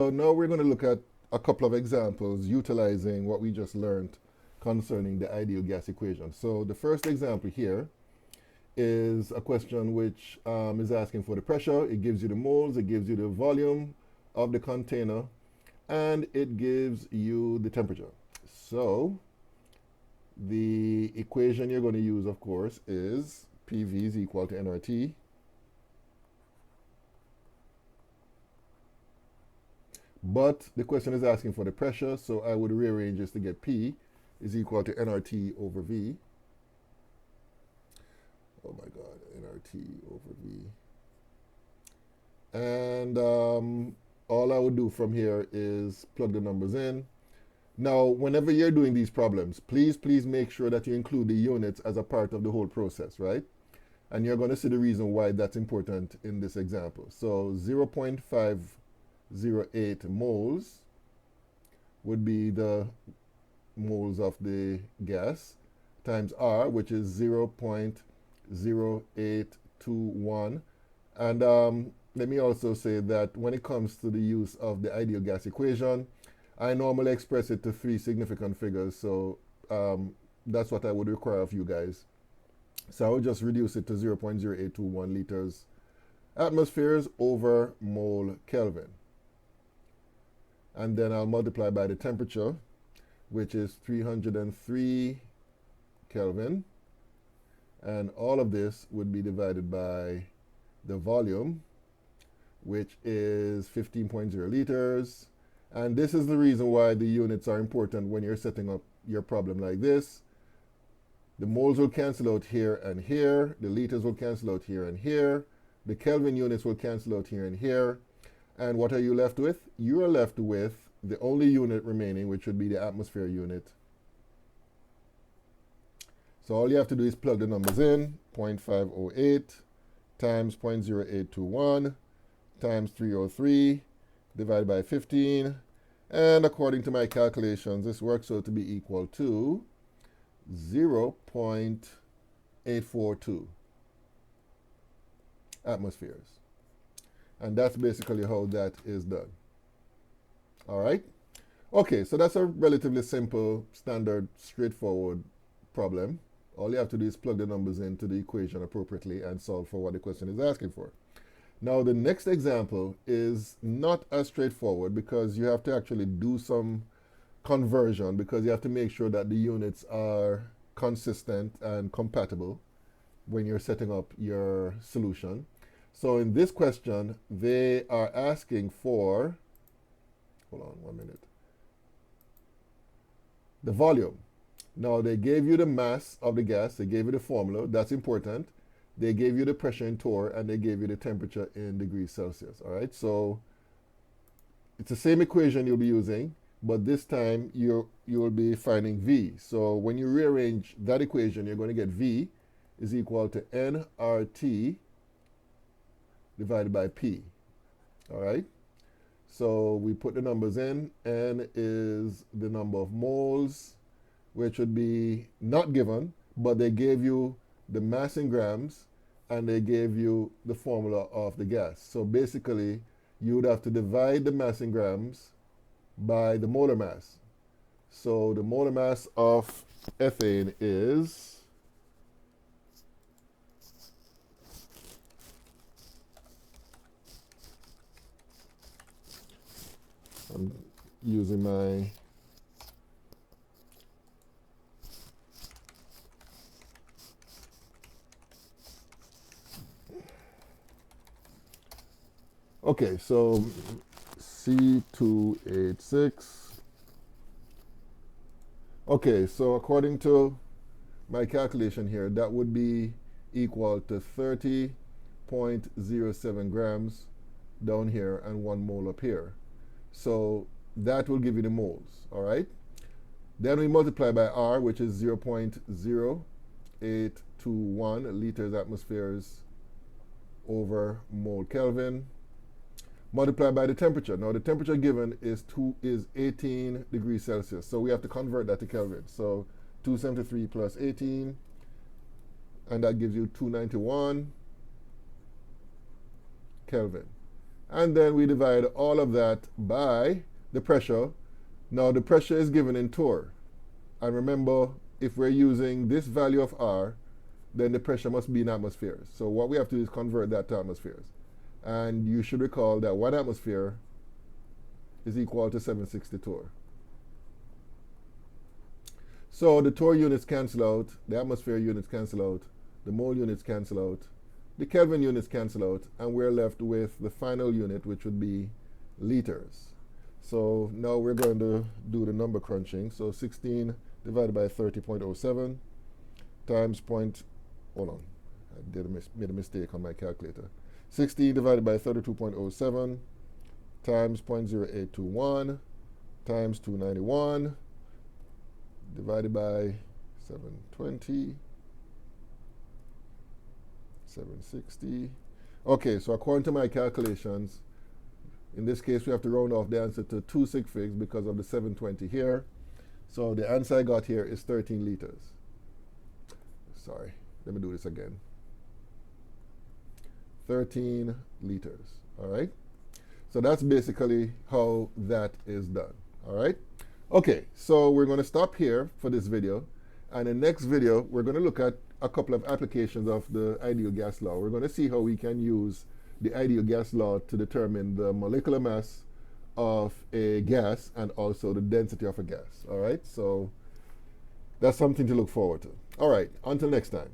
So now we're going to look at a couple of examples utilizing what we just learned concerning the ideal gas equation. So the first example here is a question which is asking for the pressure. It gives you the moles, it gives you the volume of the container, and it gives you the temperature. So the equation you're going to use, of course, is PV is equal to nRT. But the question is asking for the pressure, so I would rearrange this to get P is equal to nRT over V. Oh my God, nRT over V. And all I would do from here is plug the numbers in. Now, whenever you're doing these problems, please make sure that you include the units as a part of the whole process, right? And you're going to see the reason why that's important in this example. So 0.508 moles would be the moles of the gas times R, which is 0.0821. And let me also say that when it comes to the use of the ideal gas equation, I normally express it to three significant figures, so that's what I would require of you guys. So I would just reduce it to 0.0821 liters atmospheres over mole Kelvin. And then I'll multiply by the temperature, which is 303 Kelvin. And all of this would be divided by the volume, which is 15.0 liters. And this is the reason why the units are important when you're setting up your problem like this. The moles will cancel out here and here. The liters will cancel out here and here. The Kelvin units will cancel out here and here. And what are you left with? You are left with the only unit remaining, which would be the atmosphere unit. So all you have to do is plug the numbers in. 0.508 times 0.0821 times 303 divided by 15. And according to my calculations, this works out to be equal to 0.842 atmospheres. And that's basically how that is done. All right? Okay, so that's a relatively simple, standard, straightforward problem. All you have to do is plug the numbers into the equation appropriately and solve for what the question is asking for. Now, the next example is not as straightforward because you have to actually do some conversion because you have to make sure that the units are consistent and compatible when you're setting up your solution. So in this question, they are asking for, hold on 1 minute, the volume. Now, they gave you the mass of the gas, they gave you the formula, that's important. They gave you the pressure in torr, and they gave you the temperature in degrees Celsius, all right? So it's the same equation you'll be using, but this time you will be finding V. So when you rearrange that equation, you're going to get V is equal to nRT divided by P, all right? So we put the numbers in. N is the number of moles, which would be not given, but they gave you the mass in grams, and they gave you the formula of the gas. So basically, you would have to divide the mass in grams by the molar mass. So the molar mass of ethane is I'm using my okay, so C2H6. Okay, so according to my calculation here, that would be equal to 30.07 grams down here and 1 mole up here. So that will give you the moles, all right? Then we multiply by R, which is 0.0821 liters atmospheres over mole Kelvin. Multiply by the temperature. Now the temperature given is 18 degrees Celsius. So we have to convert that to Kelvin. So 273 plus 18, and that gives you 291 Kelvin. And then we divide all of that by the pressure. Now the pressure is given in torr. And remember, if we're using this value of R, then the pressure must be in atmospheres. So what we have to do is convert that to atmospheres. And you should recall that 1 atmosphere is equal to 760 torr. So the torr units cancel out, the atmosphere units cancel out, the mole units cancel out, the Kelvin units cancel out, and we're left with the final unit, which would be liters. So now we're going to do the number crunching. So 16 divided by 30.07 times hold on, I made a mistake on my calculator. 16 divided by 32.07 times 0.0821 times 291 divided by 720, 760. Okay, so according to my calculations, in this case we have to round off the answer to 2 sig figs because of the 720 here. So the answer I got here is 13 liters. Sorry, let me do this again. 13 liters, all right? So that's basically how that is done, all right? Okay, so we're going to stop here for this video. And in the next video, we're going to look at a couple of applications of the ideal gas law. We're going to see how we can use the ideal gas law to determine the molecular mass of a gas and also the density of a gas, all right? So that's something to look forward to. All right, until next time.